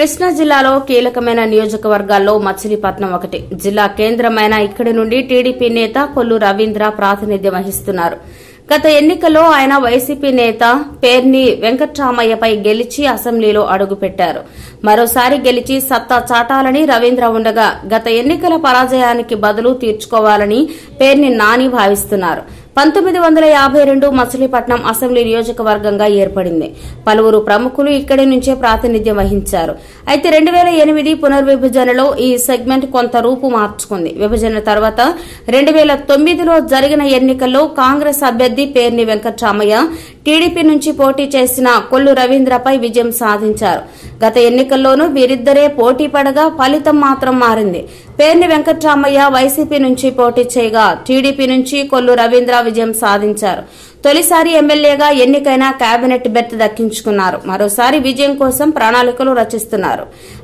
కృష్ణా జిల్లాలో కీలకమైన నియోజకవర్గాల్లో మచిలీపట్నం ఒకటి. జిల్లా కేంద్రమైన ఇక్కడి నుండి టీడీపీ నేత కొల్లు రవీంద్ర ప్రాతినిధ్యం వహిస్తున్నారు. గత ఎన్నికల్లో ఆయన వైసీపీ నేత పేర్ని వెంకట్రామయ్యపై గెలిచి అసెంబ్లీలో అడుగుపెట్టారు. మరోసారి గెలిచి సత్తా చాటాలని రవీంద్ర ఉండగా గత ఎన్నికల పరాజయానికి బదులు తీర్చుకోవాలని పేర్ని నాని భావిస్తున్నారు. 1952 మచిలీపట్నం అసెంబ్లీ నియోజకవర్గంగా ఏర్పడింది. పలువురు ప్రముఖులు ఇక్కడి నుంచే ప్రాతినిధ్యం వహించారు. అయితే 2008 పునర్విభజనలో ఈ సెగ్మెంట్ కొంత రూపు మార్చుకుంది. విభజన తర్వాత 2009లో జరిగిన ఎన్నికల్లో కాంగ్రెస్ అభ్యర్థి పేర్ని వెంకట్రామయ్య టీడీపీ నుంచి పోటీ చేసిన కొల్లు రవీంద్రపై విజయం సాధించారు. గత ఎన్నికల్లోనూ వీరిద్దరే పోటీ పడగా ఫలితం మాత్రం మారింది. పేర్ని వెంకట్రామయ్య వైసీపీ నుంచి పోటీ చేయగా టీడీపీ నుంచి కొల్లు రవీంద్ర విజయం సాధించారు. తొలిసారి ఎమ్మెల్యేగా ఎన్నికైన కేబినెట్ బెర్త్ దక్కించుకున్నారు. మరోసారి విజయం కోసం ప్రణాళికలు రచిస్తున్నారు.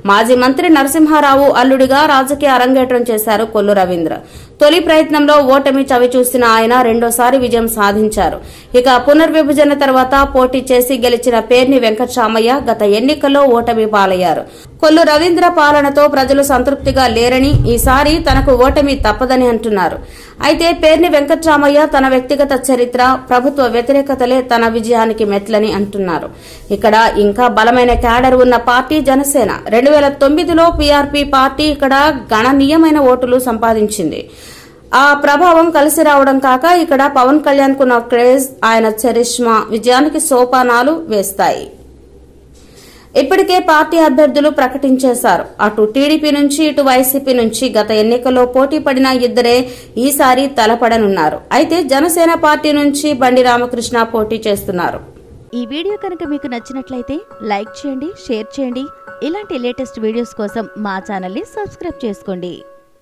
మాజీ మంత్రి నరసింహారావు అల్లుడిగా రాజకీయ అరంగేట్రం చేశారు కొల్లు రవీంద్ర. తొలి ప్రయత్నంలో ఓటమి చవిచూసిన ఆయన రెండోసారి విజయం సాధించారు. ఇక పునర్విభజన తర్వాత పోటీ చేసి గెలిచిన పేర్ని వెంకట్రామయ్య గత ఎన్నికల్లో ఓటమి పాలయ్యారు. కొల్లు రవీంద్ర పాలనతో ప్రజలు సంతృప్తిగా లేరని, ఈసారి తనకు ఓటమి తప్పదని అంటున్నారు. అయితే పేర్ని వెంకట్రామయ్య తన వ్యక్తిగత చరిత్ర, ప్రభుత్వ వ్యతిరేకతలే తన విజయానికి మెట్లని అంటున్నారు. ఇక్కడ ఇంకా బలమైన క్యాడర్ ఉన్న పార్టీ జనసేన. 2009లో పీఆర్పీ పార్టీ ఇక్కడ గణనీయమైన ఓటులు సంపాదించింది. ఆ ప్రభావం కలిసి రావడం కాక ఇక్కడ పవన్ కళ్యాణ్ కున్న క్రేజ్, ఆయన చరిష్మా విజయానికి సోపానాలు వేస్తాయి. ఇప్పటికే పార్టీ అభ్యర్థులు ప్రకటించేశారు. అటు టీడీపీ నుంచి ఇటు వైసీపీ నుంచి గత ఎన్నికల్లో పోటీ పడిన ఇద్దరే ఈసారి తలపడనున్నారు. అయితే జనసేన పార్టీ నుంచి బండి రామకృష్ణ పోటీ చేస్తున్నారు. ఈ వీడియో కనుక మీకు నచ్చినట్లయితే లైక్ చేయండి, షేర్ చేయండి. ఇలాంటి లేటెస్ట్ వీడియోస్ కోసం మా ఛానల్ ని సబ్స్క్రైబ్ చేసుకోండి.